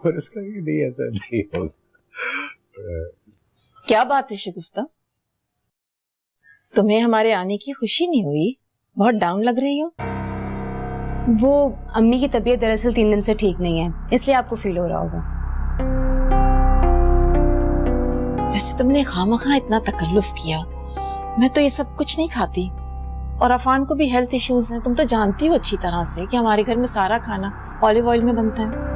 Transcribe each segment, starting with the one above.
पर उसका ये नहीं, ऐसा नहीं होगा। क्या बात है शगुफ्ता, तुम्हें हमारे आने की खुशी नहीं हुई? बहुत डाउन लग रही हो। वो अम्मी की तबीयत दरअसल 3 दिन से ठीक नहीं है, इसलिए आपको फील हो रहा होगा। वैसे तुमने खामखा इतना तकल्लुफ किया, मैं तो ये सब कुछ नहीं खाती। और अफान को भी हेल्थ इश्यूज हैं, तुम तो जानती हो अच्छी तरह से कि हमारे घर में सारा खाना ऑलिव ऑयल में बनता है।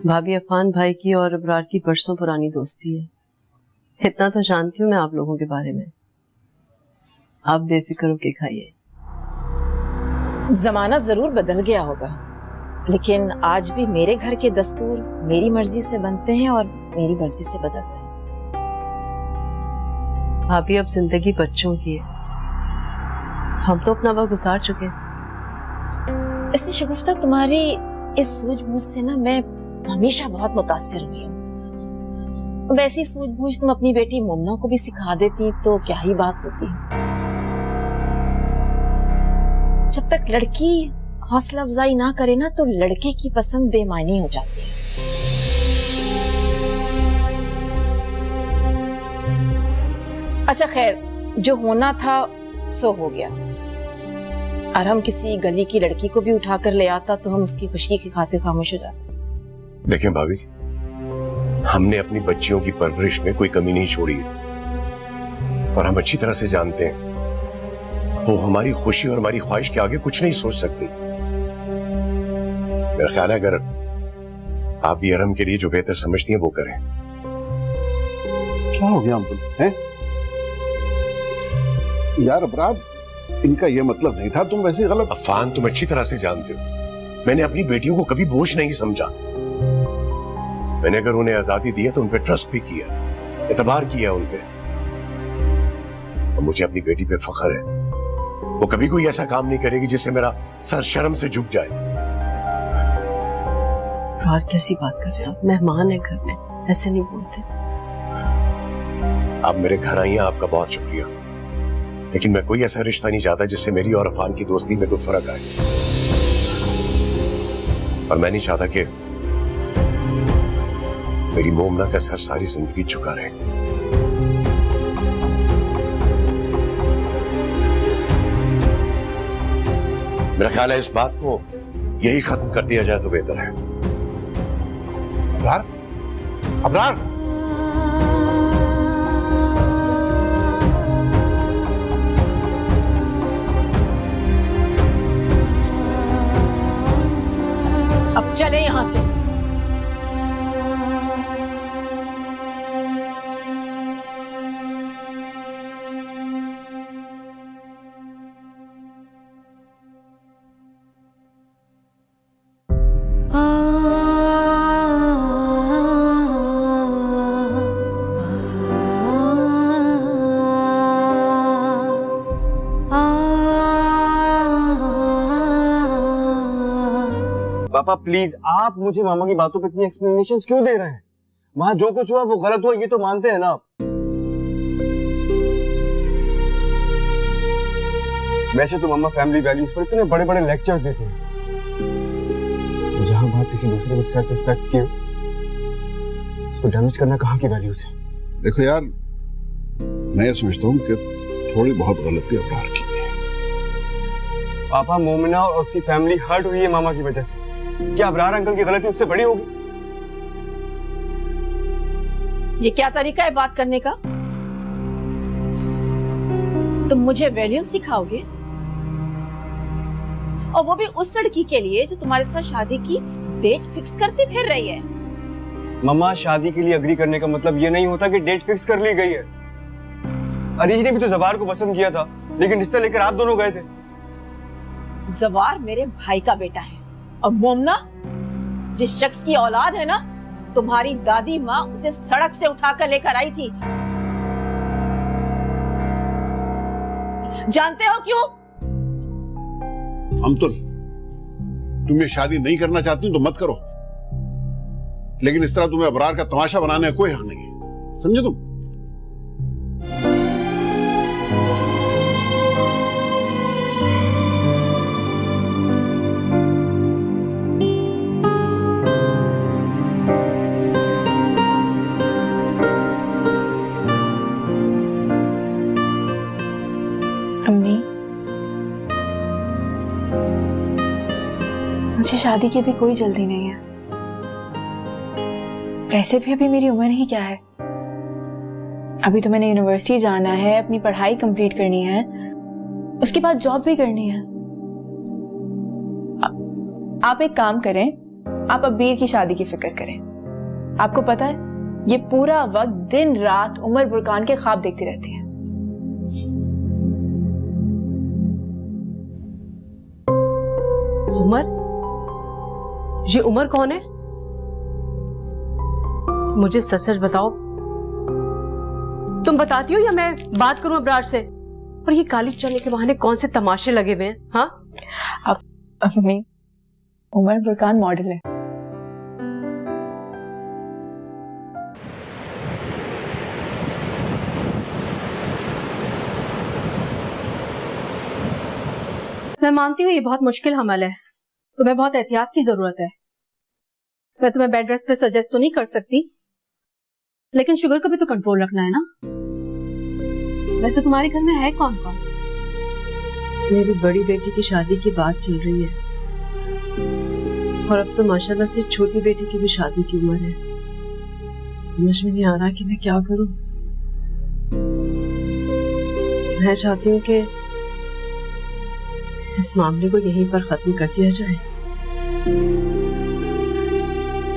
भाभी, अफान भाई की और अबरार की बरसों पुरानी दोस्ती है। इतना तो जानती हूँ मैं आप लोगों के बारे में। आप बेफिक्र होके खाइए। जमाना जरूर बदल गया होगा, लेकिन आज भी मेरे घर के दस्तूर मेरी मर्जी से बनते हैं और मेरी मर्जी से बदलते हैं। भाभी, अब जिंदगी बच्चों की है, हम तो अपना वक्त गुजार चुके। इसलिए शगुफ्ता, तुम्हारी इस सूझबूझ से ना मैं हमेशा बहुत मुतासिर हुई हूँ। वैसी सूझबूझ तुम अपनी बेटी मुमना को भी सिखा देती तो क्या ही बात होती। जब तक लड़की हौसला अफजाई ना करे ना, तो लड़के की पसंद बेमानी हो जाती है। अच्छा खैर, जो होना था सो हो गया। और हम किसी गली की लड़की को भी उठाकर ले आता तो हम उसकी खुशी की खातिर खामोश हो जाते। देखें भाभी, हमने अपनी बच्चियों की परवरिश में कोई कमी नहीं छोड़ी और हम अच्छी तरह से जानते हैं वो हमारी खुशी और हमारी ख्वाहिश के आगे कुछ नहीं सोच सकती। मेरा ख्याल है अगर आप भी अरम के लिए जो बेहतर समझती हैं वो करें। क्या हो गया अब्दुल? हैं? यार अबरार, इनका ये मतलब नहीं था, तुम वैसे गलत। अफान, तुम अच्छी तरह से जानते हो मैंने अपनी बेटियों को कभी बोझ नहीं समझा। मैंने अगर उन्हें आजादी दी है तो उन पे ट्रस्ट भी किया, एतबार किया उन पे। और मुझे अपनी बेटी पे फख्र है। वो कभी कोई ऐसा काम नहीं करेगी जिससे मेरा सर शर्म से झुक जाए। यार कैसी बात कर रहे हैं आप? मेहमान है घर में, ऐसे नहीं बोलते। आप मेरे घर आई हैं, आपका बहुत शुक्रिया, लेकिन मैं कोई ऐसा रिश्ता नहीं चाहता जिससे मेरी और अफान की दोस्ती में कोई फर्क आए। और मैं नहीं चाहता कि मेरी मोमना का सर सारी जिंदगी झुका रहे। मेरा ख्याल है इस बात को यही खत्म कर दिया जाए तो बेहतर है। अबरार, अबरार, अब चले यहां से। पापा प्लीज, आप मुझे मामा की बातों पे इतनी एक्सप्लेनेशंस क्यों दे रहे हैं? वहां जो कुछ हुआ वो गलत हुआ, ये तो मानते हैं ना आप। वैसे तो मामा फैमिली वैल्यूज पर इतने बड़े बड़े लेक्चर्स देते हैं, तो जहां बात किसी दूसरे की सेल्फ रिस्पेक्ट की उसको डैमेज करना कहाँ की वैल्यूज है? देखो यार, मैं ये समझता हूँ कि थोड़ी बहुत गलती अबरार की है। पापा, मोमिना और उसकी फैमिली हर्ट हुई है मामा की वजह से। क्या अबरार अंकल की गलती उससे बड़ी होगी? ये क्या तरीका है बात करने का? तुम मुझे वैल्यूज सिखाओगे, और वो भी उस लड़की के लिए जो तुम्हारे साथ शादी की डेट फिक्स करती फिर रही है। मम्मा, शादी के लिए अग्री करने का मतलब ये नहीं होता कि डेट फिक्स कर ली गई है। अरीज ने भी तो जवार को पसंद किया था, लेकिन रिश्ता लेकर आप दोनों गए थे। जवार मेरे भाई का बेटा है और मोमना जिस शख्स की औलाद है ना, तुम्हारी दादी माँ उसे सड़क से उठाकर लेकर आई थी। जानते हो क्यों? अमतुल, तुम ये शादी नहीं करना चाहती हो तो मत करो, लेकिन इस तरह तुम्हें अबरार का तमाशा बनाने का कोई हक नहीं है, समझे तुम? अम्मी, मुझे शादी की भी कोई जल्दी नहीं है। वैसे भी अभी मेरी उम्र ही क्या है। अभी तो मैंने यूनिवर्सिटी जाना है, अपनी पढ़ाई कंप्लीट करनी है, उसके बाद जॉब भी करनी है। आप एक काम करें, आप अब्बीर की शादी की फिक्र करें। आपको पता है ये पूरा वक्त दिन रात उमर बुरकान के ख्वाब देखती रहती है। उमर? ये उमर कौन है? मुझे सच सच बताओ, तुम बताती हो या मैं बात करूं अबरार से? और ये काली चने के बहाने कौन से तमाशे लगे हुए हैं? हाँ, अम्मी, उमर बुरकान मॉडल है। मैं मानती हूँ ये बहुत मुश्किल हमल है, तुम्हें बहुत एहतियात की जरूरत है। मैं तुम्हें बेड रेस्ट पे सजेस्ट तो नहीं कर सकती, लेकिन शुगर का भी तो कंट्रोल रखना है ना। वैसे तुम्हारे घर में है कौन कौन? मेरी बड़ी बेटी की शादी की बात चल रही है, और अब तो माशाल्लाह से छोटी बेटी की भी शादी की उम्र है। समझ में नहीं आ रहा कि मैं क्या करूं। मैं चाहती हूँ कि इस मामले को यहीं पर खत्म कर दिया जाए।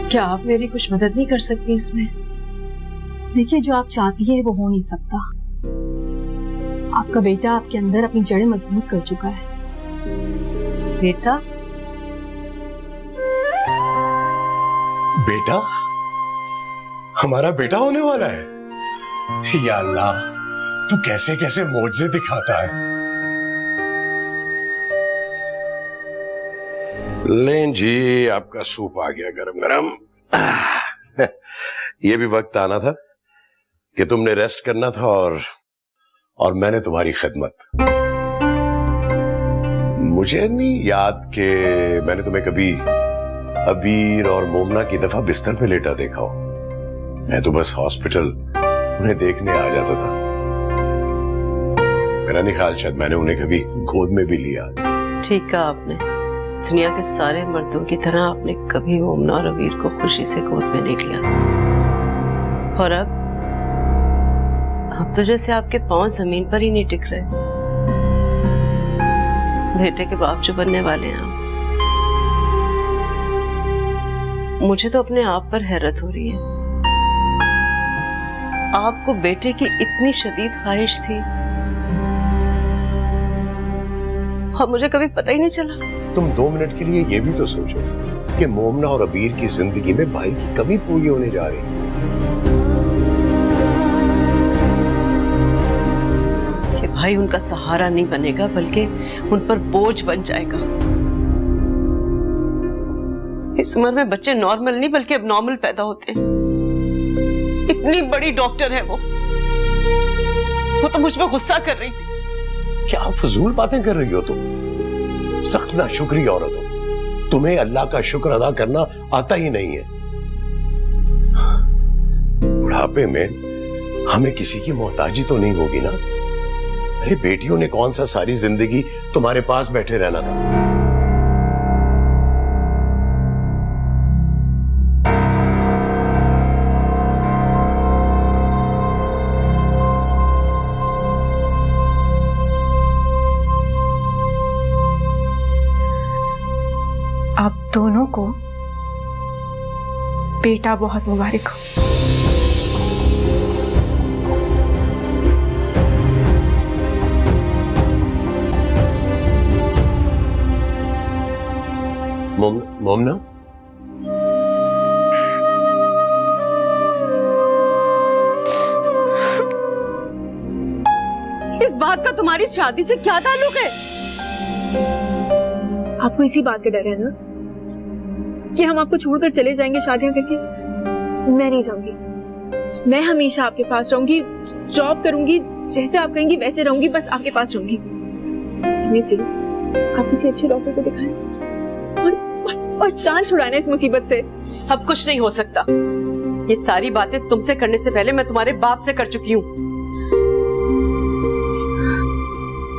क्या आप मेरी कुछ मदद नहीं कर सकती इसमें? देखिए, जो आप चाहती है वो हो नहीं सकता। आपका बेटा आपके अंदर अपनी जड़ें मजबूत कर चुका है। बेटा? बेटा? हमारा बेटा होने वाला है? या अल्लाह, तू कैसे कैसे मोज़े दिखाता है। लें जी, आपका सूप आ गया गरम गरम। ये भी वक्त आना था कि तुमने रेस्ट करना था और मैंने तुम्हारी खिदमत। मुझे नहीं याद कि मैंने तुम्हें कभी अबीर और मोमना की दफा बिस्तर पे लेटा देखा हो। मैं तो बस हॉस्पिटल उन्हें देखने आ जाता था। मेरा नहीं ख्याल शायद मैंने उन्हें कभी गोद में भी लिया। ठीक कहा आपने। दुनिया के सारे मर्दों की तरह आपने कभी मोमना और अबीर को खुशी से गोद में नहीं लिया। और अब तो जैसे आपके पांव जमीन पर ही नहीं टिक रहे। बेटे के बाप जो बनने वाले हैं आप। मुझे तो अपने आप पर हैरत हो रही है। आपको बेटे की इतनी शदीद ख्वाहिश थी और मुझे कभी पता ही नहीं चला। तुम 2 मिनट के लिए ये भी तो सोचो कि मोमना और अबीर की जिंदगी में भाई की कमी पूरी होने जा रही है। कि भाई उनका सहारा नहीं बनेगा बल्कि उन पर बोझ बन जाएगा। इस उम्र में बच्चे नॉर्मल नहीं बल्कि अबनॉर्मल पैदा होते हैं। इतनी बड़ी डॉक्टर है वो तो मुझ पर गुस्सा कर रही थी। क्या फजूल बातें कर रही हो तुम? सख्त नाशुक्री औरत हो। तुम्हें अल्लाह का शुक्र अदा करना आता ही नहीं है। बुढ़ापे में हमें किसी की मोहताजी तो नहीं होगी ना? अरे बेटियों ने कौन सा सारी जिंदगी तुम्हारे पास बैठे रहना था? आप दोनों को बेटा बहुत मुबारक हो। मोमना, इस बात का तुम्हारी शादी से क्या ताल्लुक है? आपको इसी बात का डर है ना कि हम आपको छोड़कर चले जाएंगे शादियां करके? मैं नहीं जाऊंगी। मैं हमेशा आपके पास रहूंगी, जॉब करूंगी, जैसे आप कहेंगी वैसे रहूंगी, बस आपके पास रहूंगी। प्लीज आप किसी अच्छे डॉक्टर को दिखाएं और जान छुड़ाना इस मुसीबत से। अब कुछ नहीं हो सकता। ये सारी बातें तुमसे करने से पहले मैं तुम्हारे बाप से कर चुकी हूँ।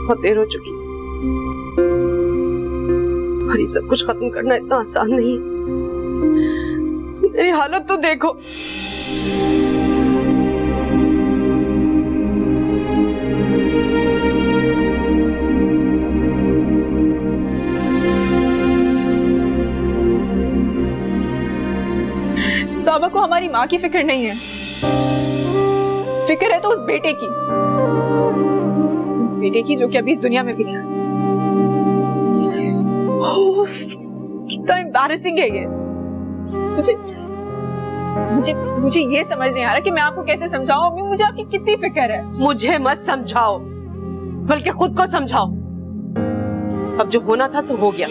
बहुत देर हो चुकी और ये सब कुछ खत्म करना इतना आसान नहीं है। मेरी हालत तो देखो। बाबा को हमारी माँ की फिक्र नहीं है, फिक्र है तो उस बेटे की, उस बेटे की जो कि अभी इस दुनिया में भी नहीं है। कितना एम्बैरेसिंग है ये। मुझे मुझे मुझे ये समझ नहीं आ रहा कि मैं आपको कैसे समझाऊं। अम्मी मुझे आपकी कितनी फिक्र है। मुझे मत समझाओ, बल्कि खुद को समझाओ। अब जो होना था सो हो गया।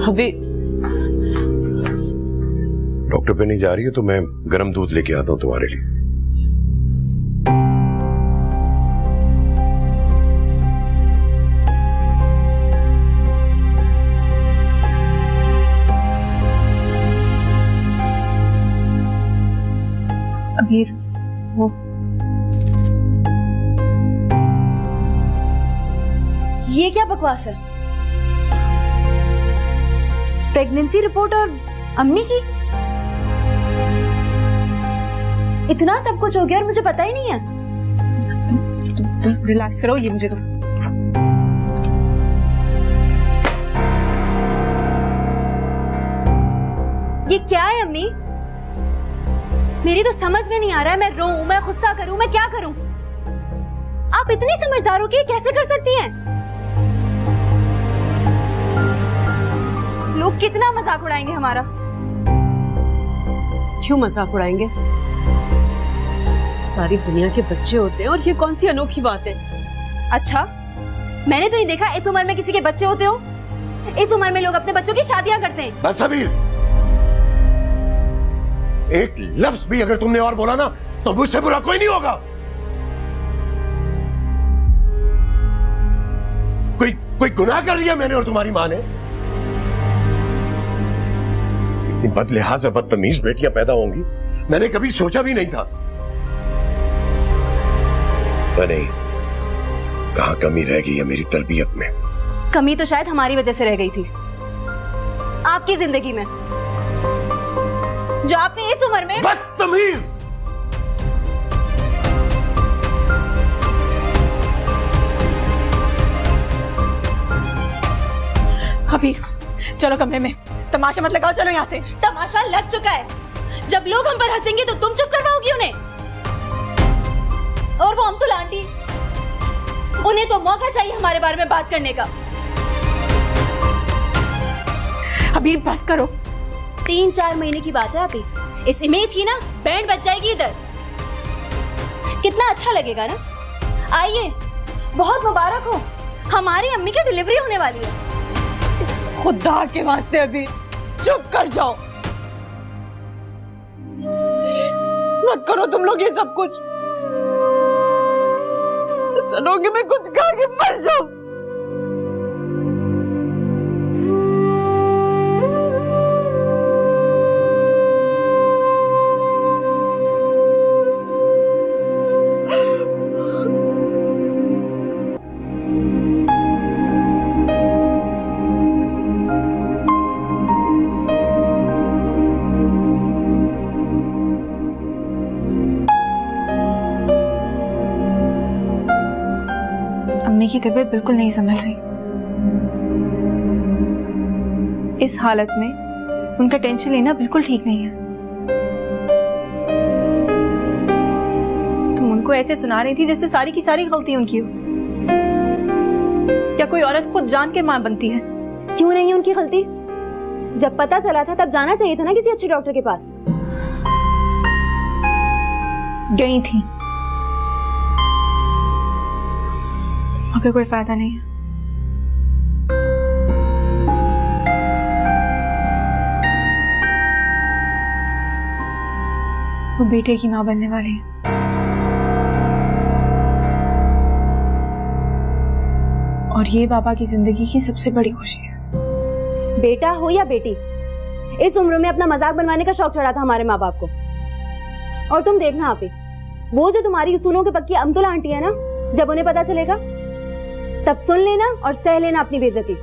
अभी डॉक्टर पे नहीं जा रही है तो मैं गर्म दूध लेके आता हूं तुम्हारे लिए। अबीर, वो ये क्या बकवास है? प्रेगनेंसी रिपोर्ट और अम्मी की? इतना सब कुछ हो गया और मुझे पता ही नहीं है। तुम रिलैक्स करो, ये मुझे दो। ये क्या है अम्मी? मेरी तो समझ में नहीं आ रहा है। मैं रोऊं, मैं गुस्सा करूं, मैं क्या करूं? आप इतनी समझदार हो कि ये कैसे कर सकती हैं? लोग कितना मजाक उड़ाएंगे हमारा। क्यों मजाक उड़ाएंगे? सारी दुनिया के बच्चे होते हैं और ये कौन सी अनोखी बात है? अच्छा, मैंने तो नहीं देखा इस उम्र में किसी के बच्चे होते हो। इस उम्र में लोग अपने बच्चों की शादियां करते हैं। बस अबीर, एक लफ्ज भी अगर तुमने और बोला ना तो मुझसे बुरा कोई नहीं होगा। कोई गुनाह कर लिया मैंने और तुम्हारी मां ने? इतनी बदलिहाज और बदतमीज बेटियां पैदा होंगी मैंने कभी सोचा भी नहीं था। पर नहीं, कहां कमी रह गई है मेरी तरबियत में। कमी तो शायद हमारी वजह से रह गई थी आपकी जिंदगी में, जो आपने इस उम्र में। बदतमीज! अभी चलो कमरे में, तमाशा मत लगाओ, चलो यहाँ से। तमाशा लग चुका है। जब लोग हम पर हंसेंगे तो तुम चुप करवाओगी उन्हें। और वो अमतुल आंटी, उन्हें तो मौका चाहिए हमारे बारे में बात करने का। अभी बस करो। 3-4 महीने की बात है अभी। इस इमेज की ना बैंड बज जाएगी इधर। कितना अच्छा लगेगा ना। आइए, बहुत मुबारक हो, हमारी अम्मी की डिलीवरी होने वाली है। खुदा के वास्ते अभी चुप कर जाओ, मत करो तुम लोग ये सब कुछ। सुनोगे मैं कुछ खा के मर जाऊं। मम्मी की तबीयत बिल्कुल नहीं संभल रही। इस हालत में उनका टेंशन लेना बिल्कुल ठीक नहीं है। तुम उनको ऐसे सुना रही थी जैसे सारी की सारी गलती उनकी हो। क्या कोई औरत खुद जान के मां बनती है? क्यों नहीं उनकी गलती? जब पता चला था तब जाना चाहिए था ना किसी अच्छे डॉक्टर के पास। गई थी मगर कोई फायदा नहीं है। वो बेटे की मां बनने वाली है। और ये बाबा की जिंदगी की सबसे बड़ी खुशी है। बेटा हो या बेटी, इस उम्र में अपना मजाक बनवाने का शौक चढ़ा था हमारे माँ बाप को। और तुम देखना आप ही, वो जो तुम्हारी उसूलों के पक्की अमतुला आंटी है ना, जब उन्हें पता चलेगा तब सुन लेना और सह लेना अपनी बेइज्जती।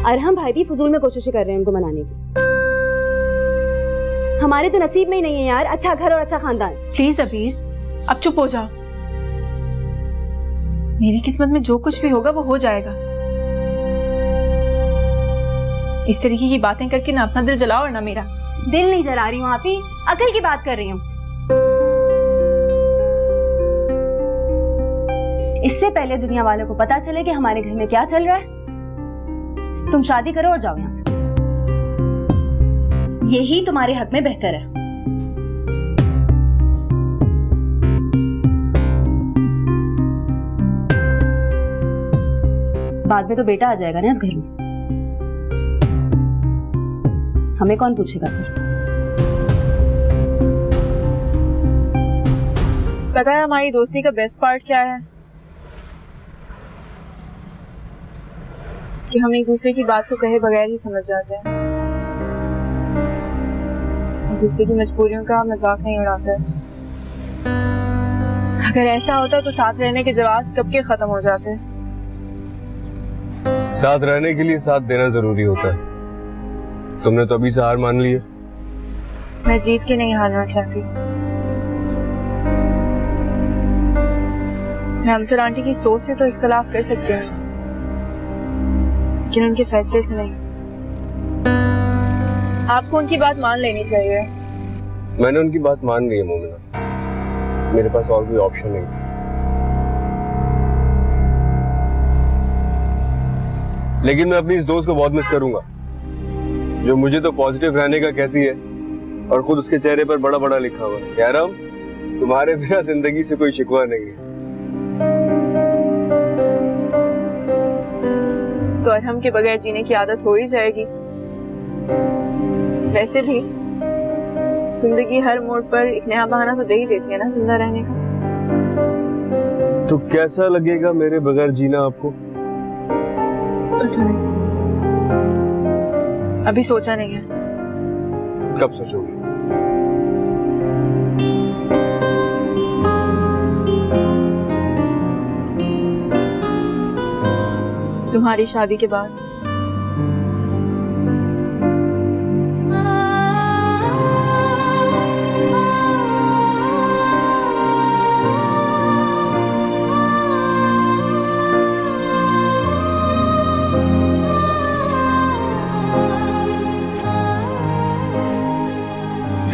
अरहम भाई भी फजूल में कोशिशें कर रहे हैं उनको मनाने की। हमारे तो नसीब में ही नहीं है यार अच्छा घर और अच्छा खानदान। प्लीज अबीर, अब चुप हो जाओ। मेरी किस्मत में जो कुछ भी होगा वो हो जाएगा। इस तरीके की बातें करके ना अपना दिल जलाओ और ना मेरा। दिल नहीं जला रही हूँ आप ही, अकल की बात कर रही हूँ। इससे पहले दुनिया वालों को पता चले कि हमारे घर में क्या चल रहा है, तुम शादी करो और जाओ यहाँ से। यही तुम्हारे हक में बेहतर है। बाद में तो बेटा आ जाएगा ना इस घर में, हमें कौन पूछेगा फिर? पता है हमारी दोस्ती का बेस्ट पार्ट क्या है? कि हम एक दूसरे की बात को कहे बगैर ही समझ जाते हैं। एक दूसरे की मजबूरियों का मजाक नहीं उड़ाते। अगर ऐसा होता तो साथ रहने के जवाब कब के खत्म हो जाते। साथ रहने के लिए साथ देना जरूरी होता है। तुमने तो अभी से हार मान ली है। मैं जीत के नहीं हारना चाहती। मैं अमतुल आंटी की सोच से तो इख्तलाफ कर सकती हूँ, लेकिन उनके फैसले से नहीं। आपको उनकी बात मान लेनी चाहिए। मैंने उनकी बात मान ली है मोमिना, मेरे पास और कोई ऑप्शन नहीं। लेकिन मैं अपनी इस दोस्त को बहुत मिस करूंगा, जो मुझे तो पॉजिटिव रहने का कहती है और खुद उसके चेहरे पर बड़ा बड़ा लिखा हुआ है, यारम तुम्हारे बिना जिंदगी से कोई शिकवा नहीं है। तो अरहम के बगैर जीने की आदत हो ही जाएगी। वैसे भी जिंदगी हर मोड़ पर एक नया बहाना तो दे ही देती है ना जिंदा रहने का। तो कैसा लगेगा मेरे बगैर जीना आपको? पता नहीं, अभी सोचा नहीं है। कब सोचोगे? तुम्हारी शादी के बाद।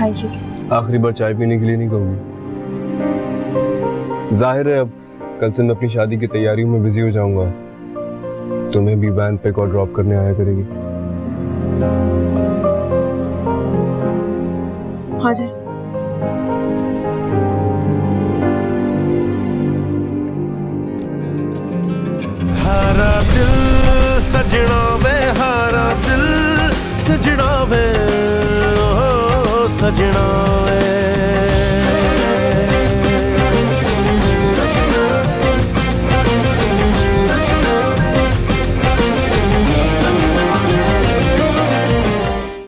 Thank you. आखिरी बार चाय पीने के लिए नहीं कहूंगी। जाहिर है अब कल से मैं अपनी शादी की तैयारियों में बिजी हो जाऊंगा, तुम्हें भी वैन पिक और ड्रॉप करने आया करेगी। हाँ जी। हारा दिल सजना वे, हारा दिल सजना वे, ओ सजना।